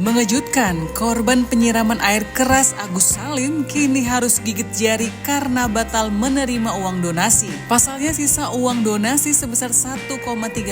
Mengejutkan, korban penyiraman air keras Agus Salim kini harus gigit jari karena batal menerima uang donasi. Pasalnya sisa uang donasi sebesar 1,3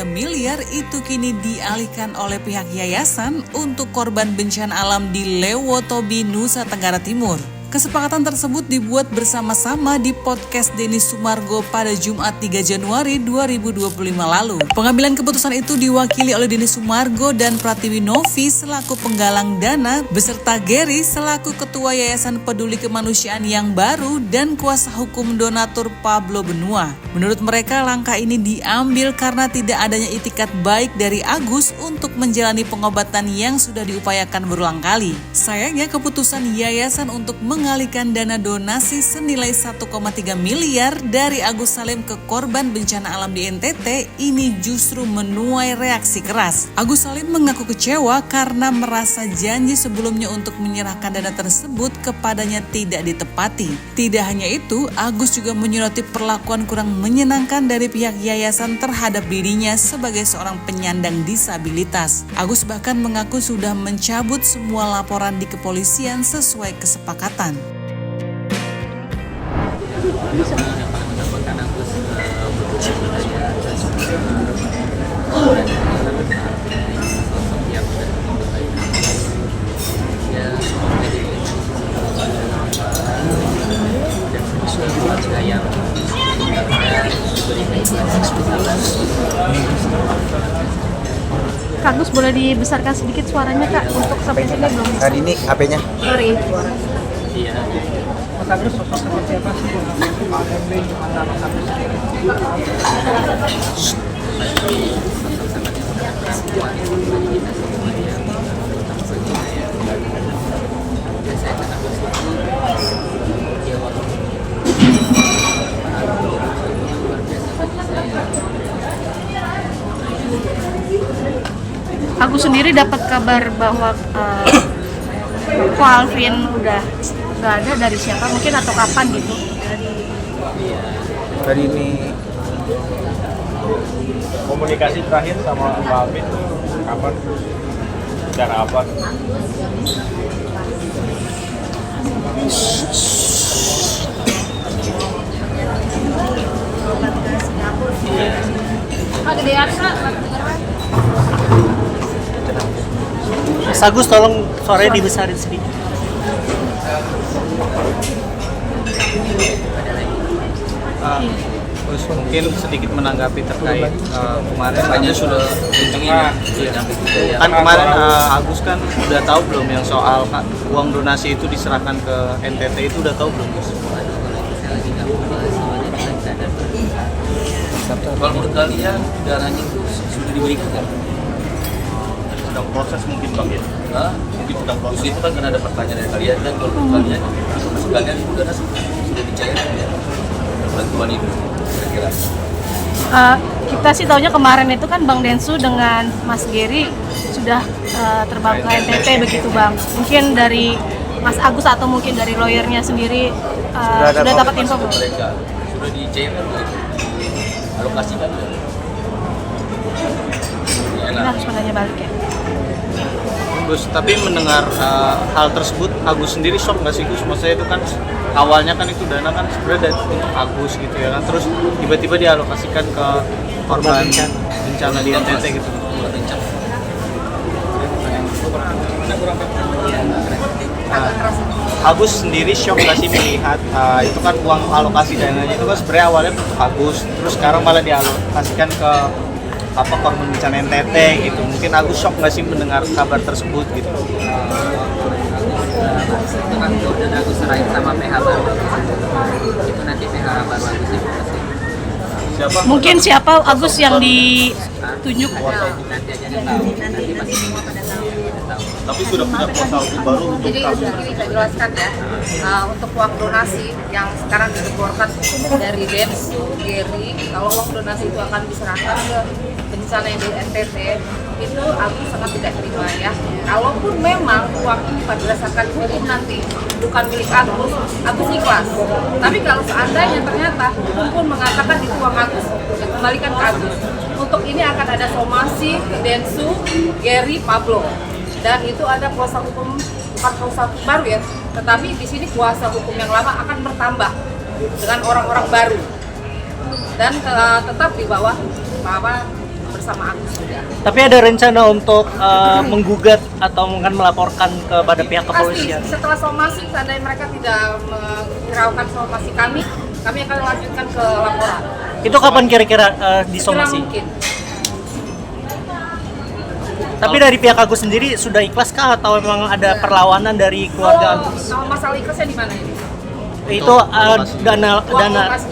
miliar itu kini dialihkan oleh pihak yayasan untuk korban bencana alam di Lewotobi, Nusa Tenggara Timur. Kesepakatan tersebut dibuat bersama-sama di podcast Denny Sumargo pada Jumat 3 Januari 2025 lalu. Pengambilan keputusan itu diwakili oleh Denny Sumargo dan Pratiwi Novi selaku penggalang dana beserta Gary selaku Ketua Yayasan Peduli Kemanusiaan yang baru dan kuasa hukum donatur Pablo Benua. Menurut mereka langkah ini diambil karena tidak adanya itikat baik dari Agus untuk menjalani pengobatan yang sudah diupayakan berulang kali. Sayangnya keputusan yayasan untuk mengalihkan dana donasi senilai 1,3 miliar dari Agus Salim ke korban bencana alam di NTT ini justru menuai reaksi keras. Agus Salim mengaku kecewa karena merasa janji sebelumnya untuk menyerahkan dana tersebut kepadanya tidak ditepati. Tidak hanya itu, Agus juga menyoroti perlakuan kurang menyenangkan dari pihak yayasan terhadap dirinya sebagai seorang penyandang disabilitas. Agus bahkan mengaku sudah mencabut semua laporan di kepolisian sesuai kesepakatan. Kak Gus, boleh dibesarkan sedikit suaranya Kak untuk sampai sini belum bisa. Kan ini HP-nya. Sorry. Iya. Mas Agus sosok seperti apa sih Pak MB gimana Mas Agus sendiri? Aku sendiri dapat kabar bahwa Ko Alvin udah nggak ada, dari siapa mungkin atau kapan gitu? Dari ini Komunikasi terakhir sama Pak Alvin kapan? Cara apa? Mas Agus, tolong suaranya dibesarin sedikit. Terus mungkin sedikit menanggapi terkait kemarin Agus sudah kencengin kan kemarin Agus kan udah tahu belum yang soal uang donasi itu diserahkan ke NTT itu udah tahu belum Gus? Kalau menurut kalian dananya itu sudah diberikan? Sedang proses mungkin Bang ya? Mungkin sedang proses itu kan karena ada pertanyaan dari kalian kan, kalau menurut kalian masuk kalian itu dana sudah dicairkan ya? Bantuan itu kira-kira? Kita sih taunya kemarin itu kan Bang Densu dengan Mas Gary sudah terbang ke NTT begitu Bang. Mungkin dari Mas Agus atau mungkin dari lawyernya sendiri sudah dapat info belum? Mereka sudah dicairkan belum? Alokasikan belum? Kita harus menanya balik ya. Gus, tapi mendengar hal tersebut Agus sendiri shock nggak sih Gus? Maksudnya itu kan awalnya kan itu dana kan sebenarnya untuk Agus gitu ya kan, terus tiba-tiba dialokasikan ke korban bencana di NTT gitu. Agus sendiri shock nggak sih melihat itu kan uang alokasi dananya itu kan sebenarnya awalnya untuk Agus, terus sekarang malah dialokasikan ke korban bencana NTT gitu. Mungkin Agus shock nggak sih mendengar kabar tersebut gitu? Itu kan udah Agus serahin sama PH baru. Itu nanti PH baru Agus yang pasti. Siapa? Mungkin siapa Agus yang ditunjuk? Nanti aja dia tahu. Nanti pasti semua pada tahu. Tapi sudah punya kuasa hukum baru untuk Jadi kasus. ini saya jelaskan ya, untuk uang donasi yang sekarang dilaporkan dari Densu, Gary, kalau uang donasi itu akan diserahkan ke bencana yang di NTT, itu aku sangat tidak terima ya. Kalaupun memang uang ini pada berdasarkan hukum nanti bukan milik Agus ikhlas. Tapi kalau seandainya ternyata hukum pun mengatakan itu uang Agus, kembalikan ke Agus. Untuk ini akan ada somasi ke Densu, Gary, Pablo. dan itu ada kuasa hukum, bukan kuasa hukum baru ya, tetapi di sini kuasa hukum yang lama akan bertambah dengan orang-orang baru dan tetap di bawah bersama Agus juga. Tapi ada rencana untuk menggugat atau mungkin melaporkan kepada pihak kepolisian? Pasti setelah somasi, seandainya mereka tidak menghiraukan somasi kami akan lanjutkan ke laporan. Itu kapan kira-kira disomasi? Mungkin. Tapi dari pihak Agus sendiri sudah ikhlas kah atau memang ada perlawanan dari keluarga Agus? Masalah ikhlasnya di mana ini? Itu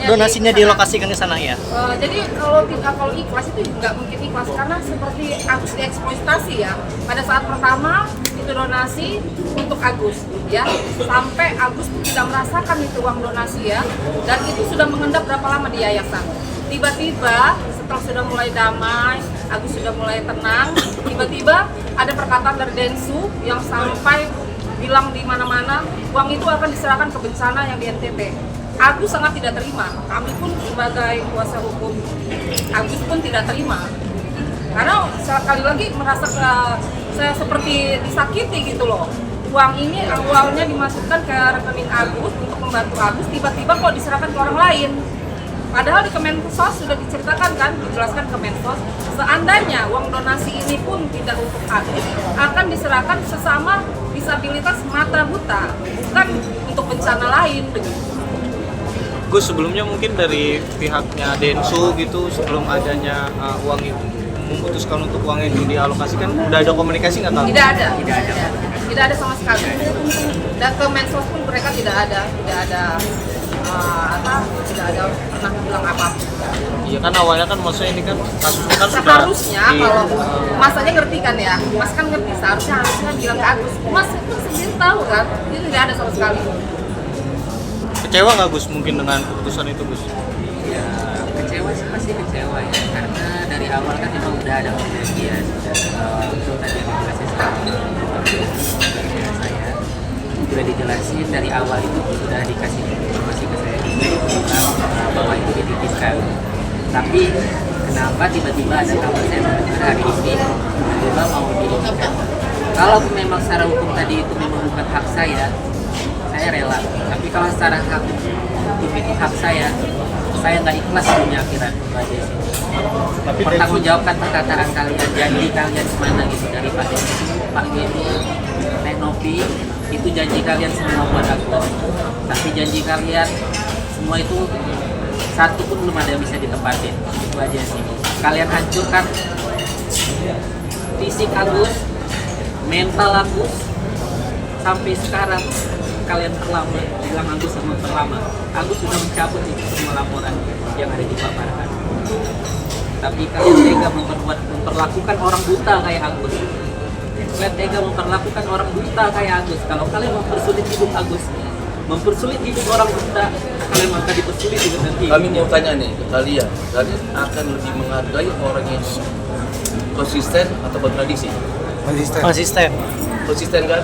donasinya dilokasikan ke sana ya? Jadi kalau ikhlas itu nggak mungkin ikhlas karena seperti Agus dieksploitasi ya. Pada saat pertama itu donasi untuk Agus ya, sampai Agus tidak merasakan itu uang donasi ya, dan itu sudah mengendap berapa lama di yayasan. Tiba-tiba setelah sudah mulai damai, Agus sudah mulai tenang, tiba-tiba ada perkataan dari Densu yang sampai bilang di mana-mana uang itu akan diserahkan ke bencana yang di NTT. Agus sangat tidak terima. Kami pun sebagai kuasa hukum Agus pun tidak terima. Karena sekali lagi merasa saya seperti disakiti gitu loh. Uang ini awalnya dimasukkan ke rekening Agus untuk membantu Agus, tiba-tiba kok diserahkan ke orang lain. Padahal di Kemensos sudah diceritakan kan, dijelaskan Kemensos, seandainya uang donasi ini pun tidak untuk Agus, akan diserahkan sesama disabilitas mata buta, bukan untuk bencana lain. Gus, sebelumnya mungkin dari pihaknya Densu gitu, sebelum adanya uang itu, memutuskan untuk uang itu dialokasikan, udah ada komunikasi nggak tahu? Tidak ada sama sekali. Dan Kemensos pun mereka tidak ada pernah bilang apa-apa. Iya kan awalnya kan maksudnya ini kan kasusnya kan seharusnya kalau Mas aja ngerti kan ya, Mas kan ngerti seharusnya bilang ke Agus, Mas itu sendiri tahu kan, itu tidak ada sama sekali. Kecewa nggak Gus mungkin dengan keputusan itu Gus? Ya kecewa sih, pasti kecewa ya, karena dari awal kan memang udah ada perjanjian itu tadi yang dikasih saya sudah dijelasin dari awal, itu sudah dikasih informasi ke saya juga bahwa itu dititipkan. Tapi kenapa tiba-tiba ada kabar saya mendengar hari ini tiba-tiba mau dititipkan? Kalau memang secara hukum tadi itu memang bukan hak saya rela. Tapi kalau secara hak hukum itu hak saya nggak ikhlas punya akhirat aja sih. Pertanggungjawabkan perkataan kalian, janji kalian semana gitu dari Pak Densu, Pak Geni, Nek Novi, itu janji kalian semua buat aku. Tapi janji kalian semua itu satu pun belum ada yang bisa ditepatin. Itu aja sih. Kalian hancurkan fisik Agus, mental Agus, sampai sekarang kalian terlama, bilang Agus sama terlama. Agus sudah mencabut itu semua laporan yang ada dipaparkan. Tapi kalian tega memperlakukan orang buta kayak Agus. Kalian tega memperlakukan orang buta kayak Agus. Kalau kalian mempersulit hidup Agus, mempersulit hidup orang buta, kalian akan dipersulit hidup nanti. Kami mau tanya nih ke kalian akan lebih menghargai orang yang konsisten atau kontradiksi? Konsisten kan?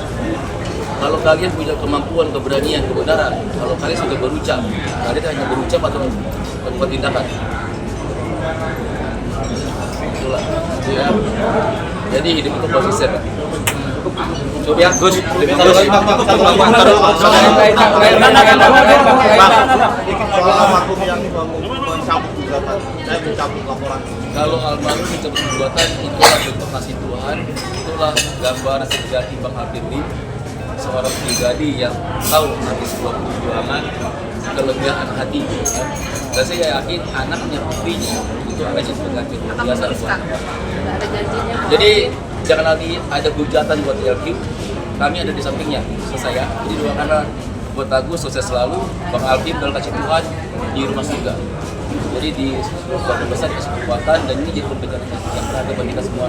Kalau kalian punya kemampuan, keberanian, kebenaran, kalau kalian sudah berucap, kalian hanya berucap atau berbuat tindakan. Itulah. Ya. Jadi hidup itu konsisten. Coba ya, Gus. Kalau almarhum mencabut gugatan, itulah bentuk kasih Tuhan, itulah gambaran sejati Bang Habibie, seorang pribadi yang tahu nanti sebuah perjuangan, kelebihan hati. Dan saya yakin anaknya, putrinya itu akan jadi pengganti biasa. Jadi jangan lagi ada hujatan buat LQ, kami ada di sampingnya, selesai ya. Jadi doakanlah buat Agus sukses selalu, Bang Alvin dalam kasih Tuhan di rumah surga. Jadi di keluarga besar dikasih kekuatan, dan ini jadi pembelajaran yang berharga bagi kita semua.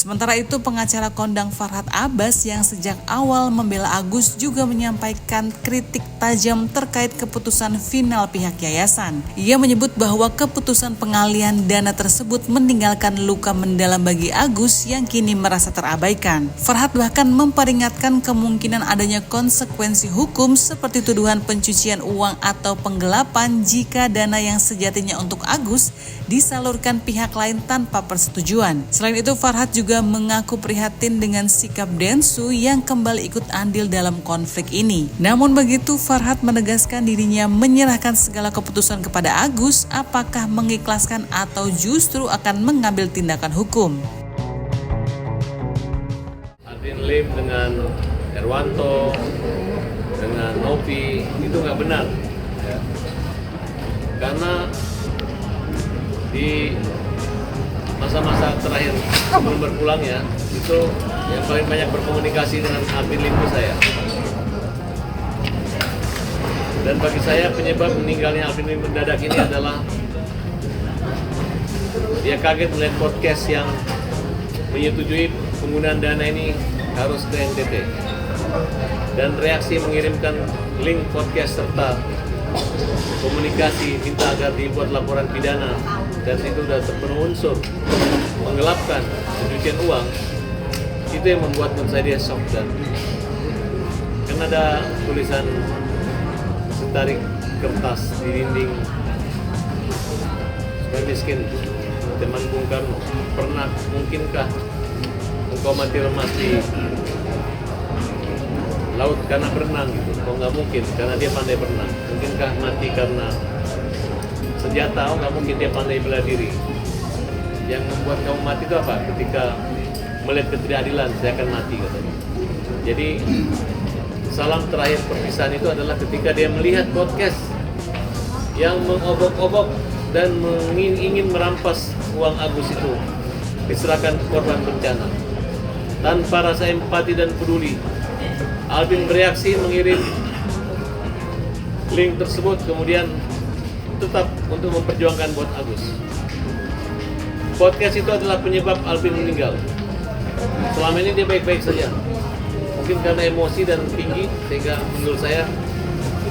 Sementara itu, pengacara kondang Farhad Abbas yang sejak awal membela Agus juga menyampaikan kritik tajam terkait keputusan final pihak yayasan. Ia menyebut bahwa keputusan pengalihan dana tersebut meninggalkan luka mendalam bagi Agus yang kini merasa terabaikan. Farhad bahkan memperingatkan kemungkinan adanya konsekuensi hukum seperti tuduhan pencucian uang atau penggelapan jika dana yang sejatinya untuk Agus disalurkan pihak lain tanpa persetujuan. Selain itu, Farhad juga mengaku prihatin dengan sikap Densu yang kembali ikut andil dalam konflik ini. Namun begitu, Farhad menegaskan dirinya menyerahkan segala keputusan kepada Agus, apakah mengikhlaskan atau justru akan mengambil tindakan hukum. Adin Lim dengan Herwanto, dengan Novi itu nggak benar, ya. Karena di masa-masa terakhir sebelum berpulangnya itu yang paling banyak berkomunikasi dengan Adin Lim itu saya. Dan bagi saya penyebab meninggalnya Adin Lim mendadak ini adalah dia kaget melihat podcast yang menyetujui penggunaan dana ini harus ke NTT, dan reaksi mengirimkan link podcast serta komunikasi minta agar dibuat laporan pidana, dan itu sudah terpenuhi unsur menggelapkan pencucian uang. Itu yang membuat menurut saya dia shock. Dan kan ada tulisan setarik kertas di dinding supaya miskin teman Bung Karno, pernah mungkinkah engkau mati lemas di laut karena berenang gitu? Oh, nggak mungkin, karena dia pandai berenang. Mungkinkah mati karena senjata? Oh, nggak mungkin, dia pandai bela diri. Yang membuat kamu mati itu apa? Ketika melihat ketidakadilan, saya akan mati katanya. Jadi salam terakhir perpisahan itu adalah ketika dia melihat podcast yang mengobok-obok dan ingin merampas uang Agus itu diserahkan ke korban bencana. Tanpa rasa empati dan peduli, Albin bereaksi mengirim link tersebut, kemudian tetap untuk memperjuangkan buat Agus. Podcast itu adalah penyebab Albin meninggal. Selama ini dia baik-baik saja. Mungkin karena emosi dan tinggi, sehingga menurut saya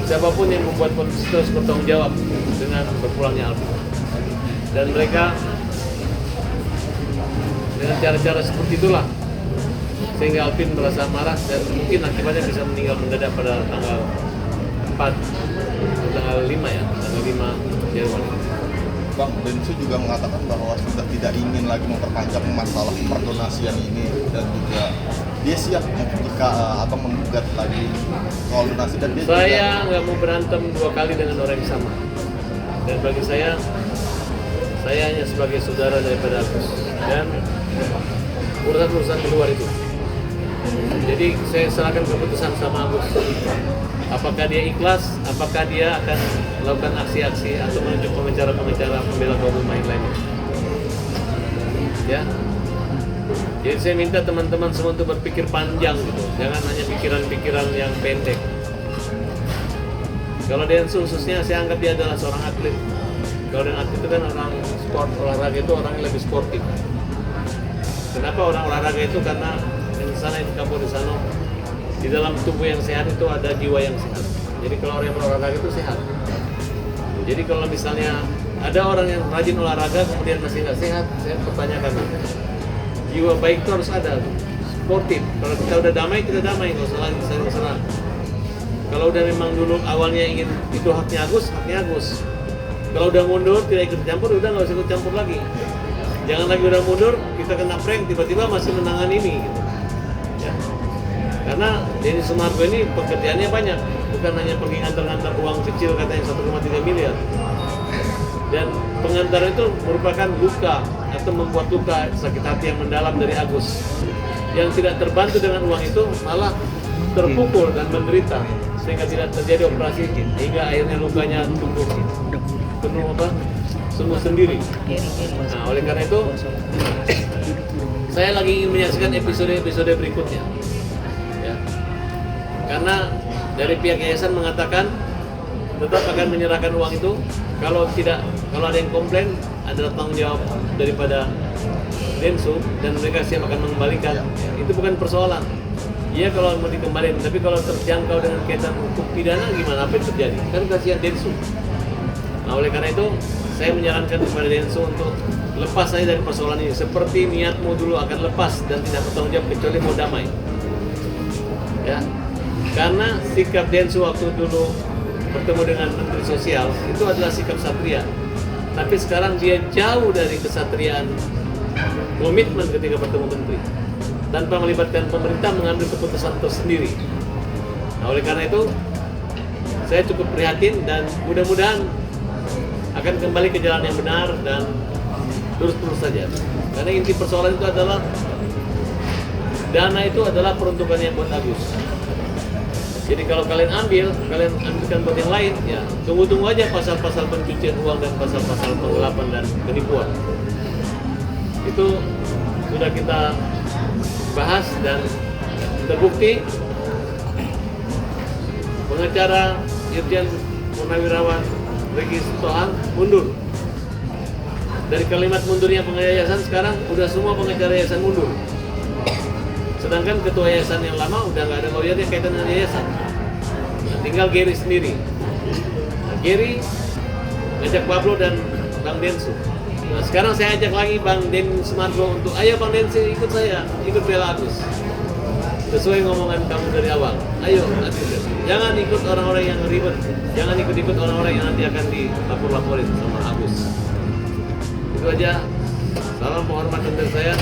siapapun yang membuat podcast itu harus bertanggung jawab dengan berpulangnya Albin. Dan mereka dengan cara-cara seperti itulah sehingga Albin merasa marah dan mungkin akibatnya bisa meninggal mendadak pada tanggal 4 atau tanggal 5 ya, tanggal 5 Januari. Bang Densu juga mengatakan bahwa sudah tidak ingin lagi memperpanjang masalah perdonasian ini, dan juga dia siap jika abang menggugat lagi soal donasi, dan dia saya nggak mau berantem 2 kali dengan orang yang sama. Dan bagi saya hanya sebagai saudara daripada Agus dan urusan-urusan di luar itu. Jadi saya serahkan keputusan sama Agus. Apakah dia ikhlas, apakah dia akan melakukan aksi-aksi atau menunjuk pengacara-pengacara pembela kaum pemain lainnya. Ya. Jadi saya minta teman-teman semua untuk berpikir panjang gitu. Jangan hanya pikiran-pikiran yang pendek. Kalau Densu khususnya saya anggap dia adalah seorang atlet. Kalau dengan atlet itu kan orang sport, olahraga itu orang yang lebih sportif. Kenapa orang olahraga itu? Karena di sana itu kampung di sana, di dalam tubuh yang sehat itu ada jiwa yang sehat. Jadi kalau orang yang berolahraga itu sehat. Jadi kalau misalnya ada orang yang rajin olahraga kemudian masih nggak sehat, saya pertanyakan. Jiwa baik itu harus ada, sportif. Kalau kita udah damai, kita damai, nggak usah lagi serang-serang. Kalau udah memang dulu awalnya ingin itu haknya Agus, haknya Agus. Kalau udah mundur, tidak ikut campur, udah nggak usah ikut campur lagi. Jangan lagi udah mundur, kita kena prank, tiba-tiba masih menangan ini. Gitu. Ya. Karena Denny Sumargo ini pekerjaannya banyak, bukan hanya pergi ngantar-ngantar uang kecil katanya 1,3 miliar. Dan pengantar itu merupakan luka atau membuat luka sakit hati yang mendalam dari Agus. Yang tidak terbantu dengan uang itu malah terpukul dan menderita sehingga tidak terjadi operasi hingga akhirnya lukanya tumbuh penuh sembuh sendiri. Nah, oleh karena itu saya lagi ingin menyaksikan episode berikutnya. Ya. Karena dari pihak yayasan mengatakan tetap akan menyerahkan uang itu. Kalau ada yang komplain adalah tanggung jawab daripada Densu dan mereka siap akan mengembalikan, ya, itu bukan persoalan. Iya kalau mau dikembalikan, tapi kalau terjangkau dengan kaitan hukum pidana gimana, apa yang terjadi? Kan kasihan Densu. Nah oleh karena itu saya menyarankan kepada Densu untuk lepas saja dari persoalan ini. Seperti niatmu dulu akan lepas dan tidak bertanggung jawab kecuali mau damai. Ya, karena sikap Densu waktu dulu bertemu dengan Menteri Sosial itu adalah sikap satria. Tapi sekarang dia jauh dari kesatriaan, komitmen ketika bertemu Menteri. Tanpa melibatkan pemerintah mengambil keputusan tersendiri. Nah oleh karena itu saya cukup prihatin dan mudah-mudahan akan kembali ke jalan yang benar dan terus saja. Karena inti persoalan itu adalah dana itu adalah peruntukannya buat Agus. Jadi kalau kalian ambilkan buat yang lain, ya tunggu aja pasal-pasal pencucian uang dan pasal-pasal penggelapan dan penipuan. Itu sudah kita bahas dan terbukti pengacara Irjen Purnawirawan Riki Sitohang mundur. Dari kalimat mundurnya pengacara yayasan, sekarang udah semua pengacara yayasan mundur. Sedangkan ketua yayasan yang lama udah nggak ada lawyernya kaitan dengan yayasan. Nah, tinggal Gary sendiri. Nah, Gary ngajak Pablo dan Bang Densu. Nah, sekarang saya ajak lagi Bang Den Sumargo untuk, ayo Bang Densu ikut saya, ikut bela Agus. Sesuai ngomongan kamu dari awal. Ayo, jangan ikut orang-orang yang ribet. Jangan ikut-ikut orang-orang yang nanti akan dilapor-laporin sama Agus. Itu aja. Salam penghormatan dari saya.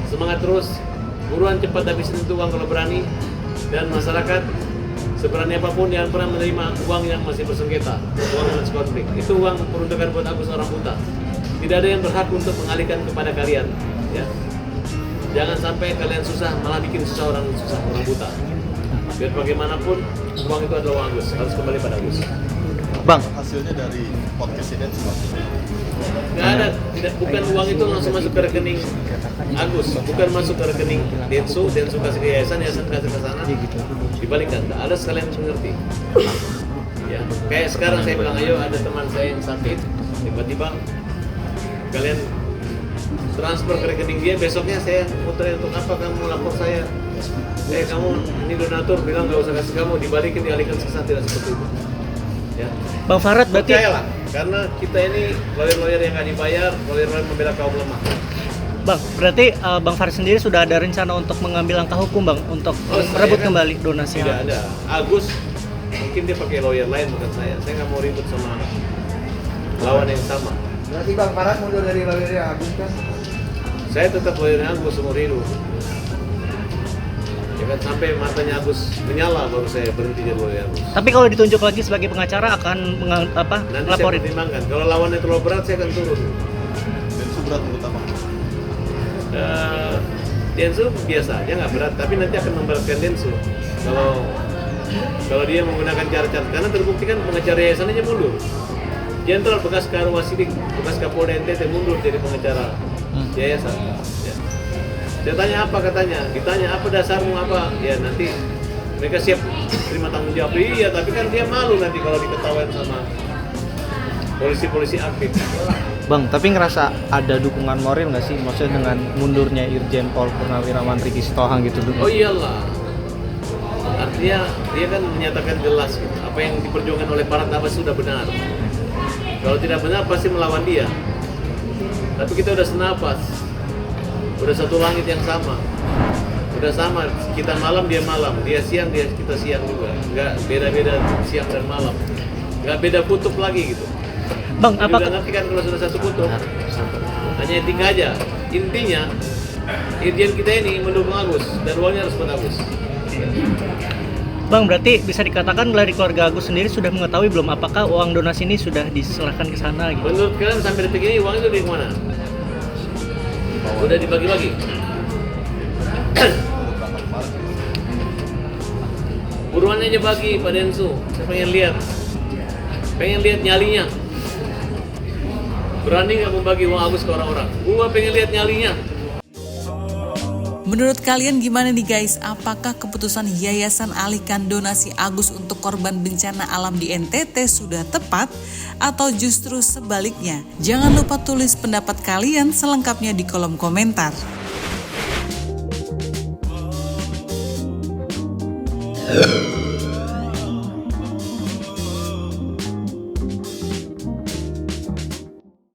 Semangat terus. Buruan cepat habisin itu uang kalau berani. Dan masyarakat seberani apapun yang pernah menerima uang yang masih bersengketa, uang yang konflik, itu uang peruntukan buat Agus orang buta. Tidak ada yang berhak untuk mengalihkan kepada kalian, ya. Jangan sampai kalian susah, malah bikin susah orang buta. Biar bagaimanapun uang itu adalah uang Agus, harus kembali pada Agus. Bang, Hasilnya dari podcast ini nggak ada, bukan uang itu langsung masuk ke rekening Agus, bukan masuk ke rekening Densu kasih ke yayasan kasih ke sana, dibalikkan. Nggak ada, sekalian mengerti. Ya, kayak sekarang saya bilang, ayo ada teman saya yang sakit, tiba-tiba kalian transfer ke rekening dia, besoknya saya muterin, untuk apa kamu lapor saya? Kamu ini donatur, bilang nggak usah kasih kamu, dibalikin, dialihkan ke sana, tidak seperti itu. Ya. Bang Farad berarti percayalah, karena kita ini lawyer-lawyer yang nggak dibayar, lawyer-lawyer membela kaum lemah. Bang, berarti Bang Farad sendiri sudah ada rencana untuk mengambil langkah hukum Bang, untuk merebut kembali donasi? Tidak ada. Agus mungkin dia pakai lawyer lain, bukan saya. Saya nggak mau ribut sama lawan yang sama. Berarti Bang Farad mundur dari lawyernya Agus kan? Saya tetap lawyernya Agus seumur hidup. Ya kan, sampai matanya Agus menyala baru saya berhenti jadi lawyer Agus. Tapi kalau ditunjuk lagi sebagai pengacara akan Nanti laporin? saya pertimbangkan. Kalau lawannya terlalu berat, saya akan turun. Densu berat menurut apa? Densu biasa aja, nggak berat, tapi nanti akan memberatkan Densu kalau dia menggunakan cara-cara, karena terbukti kan pengacara yayasan aja mundur. Jenderal bekas Karwasidik, bekas Kapolda NTT mundur jadi pengacara yayasan. Ya. Saya tanya apa katanya, ditanya apa dasarmu apa, ya nanti mereka siap terima tanggung jawab. Iya, tapi kan dia malu nanti kalau diketahuan sama polisi-polisi aktif. Bang, tapi ngerasa ada dukungan moral nggak sih? Maksudnya dengan mundurnya Irjen Pol Purnawirawan Riki Sitohang gitu? Oh iyalah. Artinya dia kan menyatakan jelas gitu, apa yang diperjuangkan oleh para tabas sudah benar. Kalau tidak benar pasti melawan dia. Tapi kita udah senapas. Udah satu langit yang sama. Udah sama, kita malam dia malam, dia siang kita siang juga. Enggak beda-beda siang dan malam. Enggak beda kutub lagi gitu. Bang, Jadi apa udah ngerti kan kalau sudah satu kutub? Hanya intinya aja. Intinya Irjen kita ini mendukung Agus dan uangnya harus buat Agus. Bang, berarti bisa dikatakan dari keluarga Agus sendiri sudah mengetahui belum apakah uang donasi ini sudah diserahkan ke sana gitu? Menurut kalian sampai detik ini uang itu dari mana? Udah dibagi-bagi. Buruan aja bagi Pak Densu. Saya pengen lihat nyalinya. Berani nggak membagi uang Agus ke orang-orang? Gua pengen lihat nyalinya. Menurut kalian gimana nih guys? Apakah keputusan yayasan alihkan donasi Agus untuk korban bencana alam di NTT sudah tepat? atau justru sebaliknya? Jangan lupa tulis pendapat kalian selengkapnya di kolom komentar.